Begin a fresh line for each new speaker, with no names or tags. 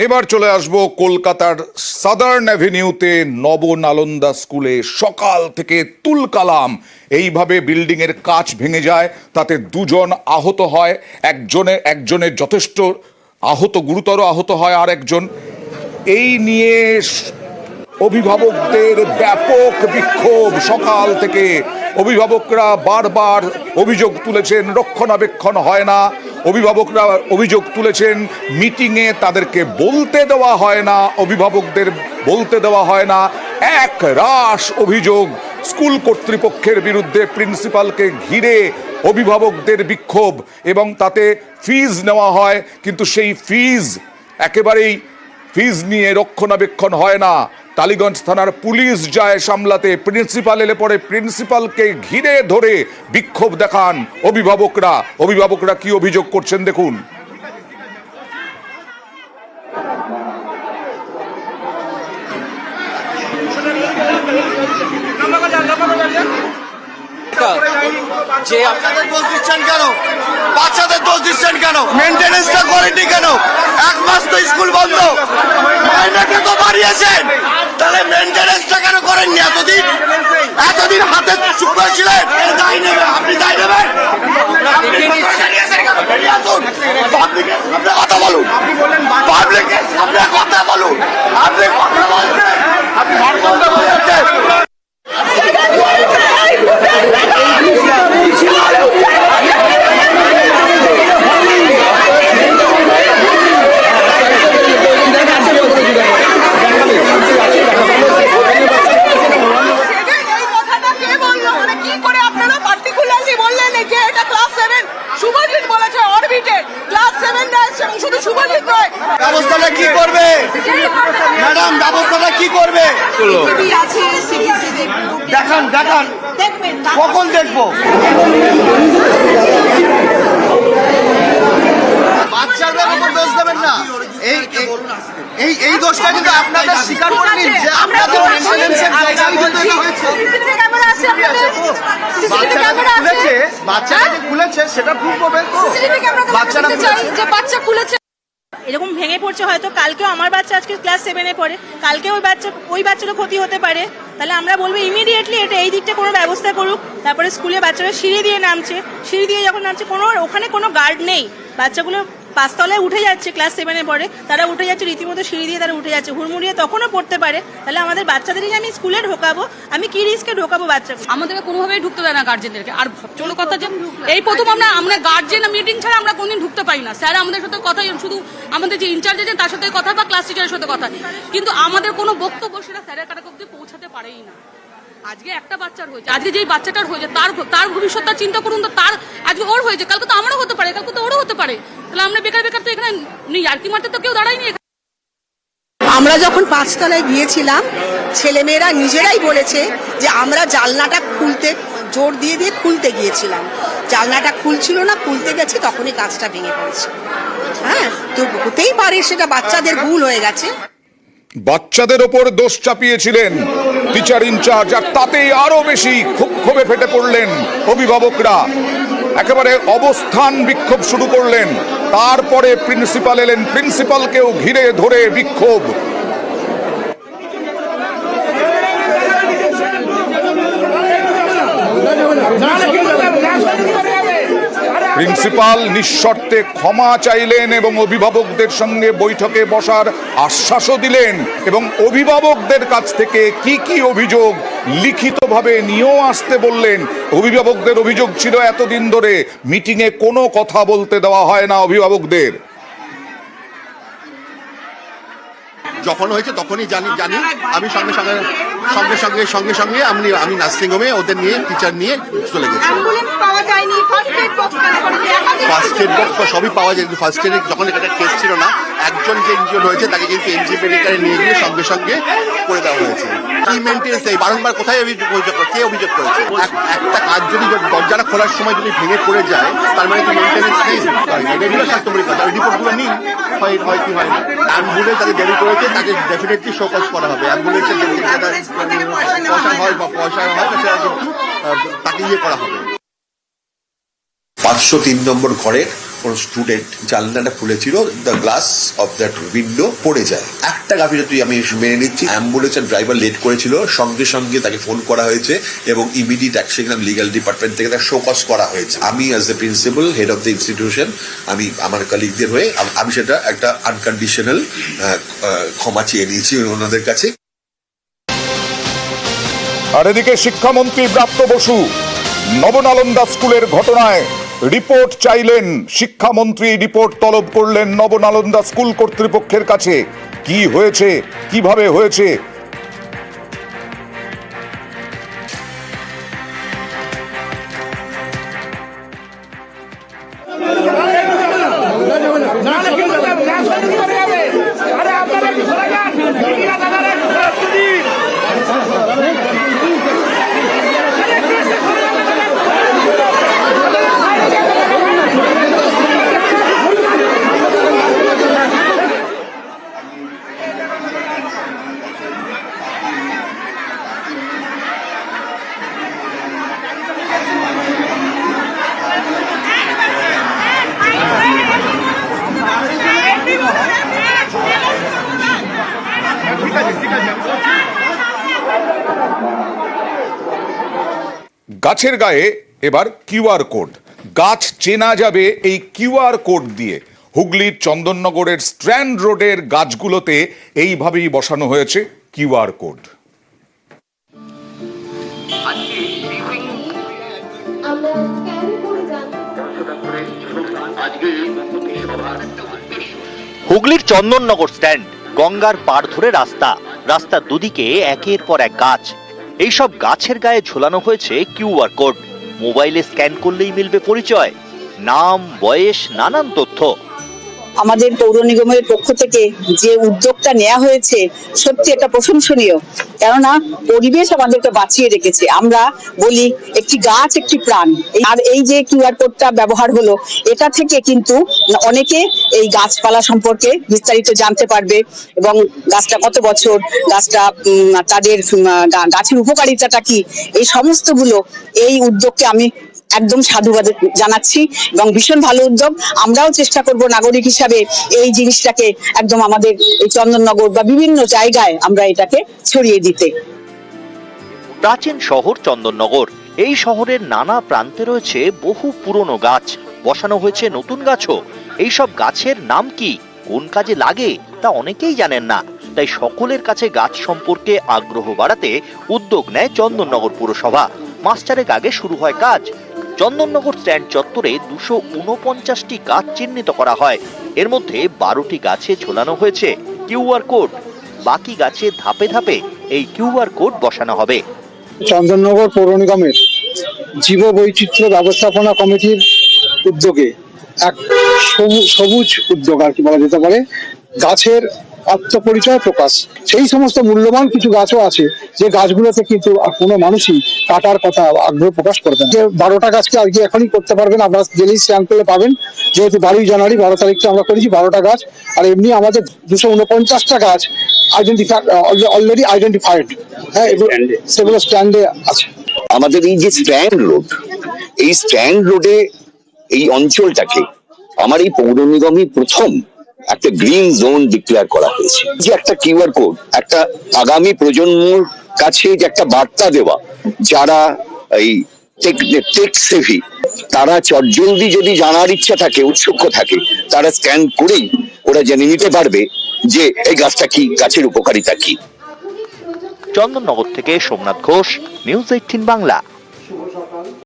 এবার চলে আসব কলকাতার সাদার্ন অ্যাভিনিউতে নবনালন্দা স্কুলে সকাল থেকে তুলকালাম। এইভাবে বিল্ডিং এর কাঁচ ভেঙে যায়, তাতে দুজন আহত হয়, একজনের যথেষ্ট আহত, গুরুতর আহত হয় আর একজন। এই নিয়ে অভিভাবকদের ব্যাপক বিক্ষোভ সকাল থেকে। অভিভাবকরা বারবার অভিযোগ তুলেছেন রক্ষণাবেক্ষণ হয় না, অভিভাবকরা অভিযোগ তুলেছেন মিটিংয়ে তাদেরকে বলতে দেওয়া হয় না, অভিভাবকদের বলতে দেওয়া হয় না। এক রাশ অভিযোগ স্কুল কর্তৃপক্ষের বিরুদ্ধে, প্রিন্সিপালকে ঘিরে অভিভাবকদের বিক্ষোভ, এবং তাতে ফিজ নেওয়া হয়, কিন্তু সেই ফিজ নিয়ে রক্ষণাবেক্ষণ হয় না। টালিগঞ্জ থানার পুলিশ যায় সামলাতে, প্রিন্সিপাল এলে পরে প্রিন্সিপালকে ঘিরে ধরে বিক্ষোভ দেখান অভিভাবকরা কি অভিযোগ করছেন দেখুন।
যে আপনাদের দোষ দিচ্ছেন কেন, বাচ্চাদের দোষ দিচ্ছেন কেন, মেনটেনেন্সটা করেননি কেন? এক মাস তো স্কুল বন্ধ, মাইনেটা তো বাড়িয়েছেন, তাহলে মেনটেনেন্সটা কেন করেননি? এতদিন হাতে চুপ ছিলেন, দায় নেবেন, আপনি দায় নেবেন? কথা বলুন, পাবলিকের সামনে কথা বলুন, আপনি কথা বলছেন, আপনি কথা বলছেন। ব্যবস্থাটা কি করবে ম্যাডাম, ব্যবস্থাটা কি করবে? দেখান কখন দেখবো? বাচ্চাদের উপর দোষ দেবেন না। এই দোষটা কিন্তু আপনাদের স্বীকার করে নিন যে আপনাদের মেনটেনেন্সের জায়গায় কিন্তু এটা হয়েছে। বাচ্চারা খুলেছে সেটা প্রুফ হবে তো।
বাচ্চা খুলেছে এরকম ভেঙে পড়ছে, হয়তো কালকেও আমার বাচ্চা আজকে ক্লাস 7-এ পড়ে, কালকে ওই বাচ্চারও ক্ষতি হতে পারে। তাহলে আমরা বলবো ইমিডিয়েটলি এটা এই দিকটা কোনো ব্যবস্থা করুক। তারপরে স্কুলে বাচ্চারা সিঁড়ি দিয়ে যখন নামছে ওখানে কোনো গার্ড নেই, বাচ্চাগুলো 5 তলায় উঠে যাচ্ছে, ক্লাস 7-এ পড়ে, তারা উঠে যাচ্ছে রীতিমতো সিঁড়ি দিয়ে, তারা উঠে যাচ্ছে, হুড়মুড়িয়ে তখনও পড়তে পারে। তাহলে আমাদের বাচ্চাদেরকে আমি স্কুলে ঢোকাবো, আমি কি রিস্কে ঢোকাবো বাচ্চাকে?
আমাদেরকে কোনোভাবেই ঢুকতে দেয় না গার্জেনদেরকে। আর চলো কথা যে এই প্রথম আমরা গার্জেন মিটিং ছাড়া আমরা কোনদিন ঢুকতে পারি না। স্যার আমাদের সাথে কথা, শুধু আমাদের যে ইনচার্জ আছেন তার সাথে কথা বা ক্লাস টিচারের সাথে কথা, কিন্তু আমাদের কোনো বক্তব্য সেটা স্যারের কাছে অব্দি পৌঁছাতে পারেই না। আজকে একটা বাচ্চার হয়েছে, আজকে যেই বাচ্চাটার হয়েছে তার ভবিষ্যৎটা চিন্তা করুন। তো তার আজকে ওর হয়েছে, কালকে তো আমারও হতে পারে, কালকে তো ওরও হতে পারে। তাহলে আমরা বেকার তো এখানে ইয়ার্কি মারতে তো কেউ দাঁড়ায়নি।
আমরা যখন 5 তলায় গিয়েছিলাম, ছেলেমেয়েরা নিজেরাই বলেছে যে আমরা জানলাটা জোর দিয়ে খুলতে গিয়েছিলাম, জানলাটা খুলছিল না, খুলতে গেছে তখনই কাঁচটা ভেঙে পড়েছে। হ্যাঁ, তো হতেই পারে সেটা বাচ্চাদের ভুল হয়ে গেছে।
বাচ্চাদের ওপর দোষ চাপিয়েছিলেন টিচার ইনচার্জ, আর তাতেই আরো বেশি ক্ষোভে ফেটে পড়লেন অভিভাবকরা, একেবারে অবস্থান বিক্ষোভ শুরু করলেন। তারপরে প্রিন্সিপাল এলেন, প্রিন্সিপালকেও ঘিরে ধরে বিক্ষোভ। প্রিন্সিপাল নিঃশর্তে ক্ষমা চাইলেন এবং অভিভাবকদের সঙ্গে বৈঠকে বসার আশ্বাসও দিলেন, এবং অভিভাবকদের কাছ থেকে কি অভিযোগ লিখিতভাবে নিয়েও আসতে বললেন। অভিভাবকদের অভিযোগ ছিল এতদিন ধরে মিটিংয়ে কোনো কথা বলতে দেওয়া হয় না অভিভাবকদের।
যখন হয়েছে তখনই জানি আমি সঙ্গে সঙ্গে আমি নার্সিং হোমে ওদের নিয়ে টিচার নিয়ে চলে গেছি। ফার্স্ট এড বক্স সবই পাওয়া যায়, কিন্তু ফার্স্ট এডে যখন একটা কেস ছিল না, একজন যে ইনজিওর্ড হয়েছে তাকে কিন্তু এনজি মেডিকেলে নিয়ে গিয়ে সঙ্গে করে দেওয়া হয়েছে। কি মেনটেন্স নেই, বারংবার কোথায় কে অভিযোগ করেছে? একটা কাজ যদি দরজাটা খোলার সময় যদি ভেঙে পড়ে যায়, তার মানে তো মেনটেন্স নেই। রেগুলার স্বাস্থ্যমন্ত্রী কথা, ওই রিপোর্টগুলো নিন, হয় কি হয় না। অ্যাম্বুলেন্স তাকে দেরি করেছে, তাকে ডেফিনেটলি শোকজ করা হবে। অ্যাম্বুলেন্সের পয়সা হয় সেটা কিন্তু তাকে করা হবে।
503 নম্বর ঘরের
কোন স্টুডেন্ট জানলাটা খুলেছিল, the glass of that window পড়ে যায়। একটা গাফিলতি আমি মেনে নিচ্ছি, অ্যাম্বুলেন্সের ড্রাইভার লেট করেছিল, সঙ্গে সঙ্গে তাকে ফোন করা হয়েছে এবং ইমিডিয়েট অ্যাকশন লিগ্যাল ডিপার্টমেন্ট থেকে তাকে শোকজ করা হয়েছে। আমি as the principal head of the institution, আমি আমার কলিগদের হয়ে আমি সেটা একটা আনকন্ডিশনাল ক্ষমা চেয়ে নিয়েছি ওনাদের কাছে।
আর এদিকে শিক্ষামন্ত্রী ব্রাত্য বসু নবনালন্দা স্কুলের ঘটনায় রিপোর্ট চাইলেন। শিক্ষামন্ত্রী রিপোর্ট তলব করলেন নবনালন্দা স্কুল কর্তৃপক্ষের কাছে। কি হয়েছে, কিভাবে হয়েছে, গাছের গায়ে এবার কিউআর কোড। গাছ চেনা যাবে এই কিউআর কোড দিয়ে। হুগলির চন্দননগরের স্ট্র্যান্ড রোডের গাছগুলোতে এইভাবেই বসানো হয়েছে কিউআর কোড।
হুগলির চন্দননগর স্ট্যান্ড, গঙ্গার পাড় ধরে রাস্তা, রাস্তার দুদিকে একের পর এক গাছ। এইসব গাছের গায়ে ঝোলানো হয়েছে কিউআর কোড। মোবাইলে স্ক্যান করলেই মিলবে পরিচয়, নাম, বয়স, নানান তথ্য।
আমাদের পৌর নিগমের পক্ষ থেকে যে উদ্যোগটা নেওয়া হয়েছে সত্যি এটা প্রশংসনীয়, কেননা পরিবেশ আমাদেরকে বাঁচিয়ে রেখেছে। আমরা বলি একটি গাছ একটি প্রাণ, আর এই যে কিউআর কোডটা ব্যবহার হলো, এটা থেকে কিন্তু অনেকে এই গাছপালা সম্পর্কে বিস্তারিত জানতে পারবে এবং গাছটা কত বছর, গাছটা তাদের গাছের উপকারিতাটা কি, এই সমস্তগুলো এই উদ্যোগকে আমি একদম সাধুবাদ জানাচ্ছি এবং ভীষণ ভালো উদ্যোগ। আমরাও চেষ্টা করব নাগরিক হিসাবে এই জিনিসটাকে একদম আমাদের এই চন্দননগর বা বিভিন্ন জায়গায় আমরা এটাকে ছড়িয়ে দিতে।
প্রাচীন শহর চন্দননগর, এই শহরের নানা প্রান্তে রয়েছে বহু পুরনো গাছ, বসানো হয়েছে নতুন গাছও। এইসব গাছের নাম কি, কোন কাজে লাগে তা অনেকেই জানেন না। তাই সকলের কাছে গাছ সম্পর্কে আগ্রহ বাড়াতে উদ্যোগ নেয় চন্দননগর পুরসভা। মাস চারেক আগে শুরু হয় কাজ। চন্দননগর স্ট্যান্ড চত্বরে 249টি গাছ চিহ্নিত করা হয়। এর মধ্যে 12টি গাছে ঝোলানো হয়েছে কিউআর কোড। বাকি গাছে ধাপে ধাপে এই কিউআর কোড বসানো হবে।
চন্দননগর পৌর নিগমের জীব বৈচিত্র্য ব্যবস্থাপনা কমিটির উদ্যোগে এক সবুজ উদ্যোগ আর কি বলা যেতে পারে, গাছের আত্মপরিচয় প্রকাশ। সেই সমস্ত মূল্যবান কিছু গাছও আছে যে গাছগুলোতে কিন্তু কোনো মানুষই কাটার কথা আগ্রহ প্রকাশ করবেন। যে 12টা গাছকে আজকে এখনই করতে পারবেন, আপনারা গেলেই স্ক্যান করলে পাবেন। যেহেতু 12ই জানুয়ারি 12 তারিখটা আমরা করেছি 12টা গাছ, আর এমনি আমাদের 249টা গাছ অলরেডি আইডেন্টিফাইড, হ্যাঁ, সেগুলো স্ট্যান্ডে আছে।
আমাদের এই যে স্ট্যান্ড রোড, এই স্ট্যান্ড রোডে এই অঞ্চলটাকে আমার এই পৌর নিগমই প্রথম একটা গ্রিন জোন ডিক্লেয়ার করা হয়েছে। যে একটা কিউআর কোড, একটা আগামী প্রজন্মর কাছে যে একটা বার্তা দেওয়া, যারা এই টেক সেভি, তারা চটজলদি যদি জানার ইচ্ছা থাকে, উৎসুক থাকে, তারা স্ক্যান করেই ওরা জেনে নিতে পারবে যে এই গাছটা কি, গাছের উপকারিতা কি।
চন্দননগর থেকে সোমনাথ ঘোষ, নিউজ 18 বাংলা।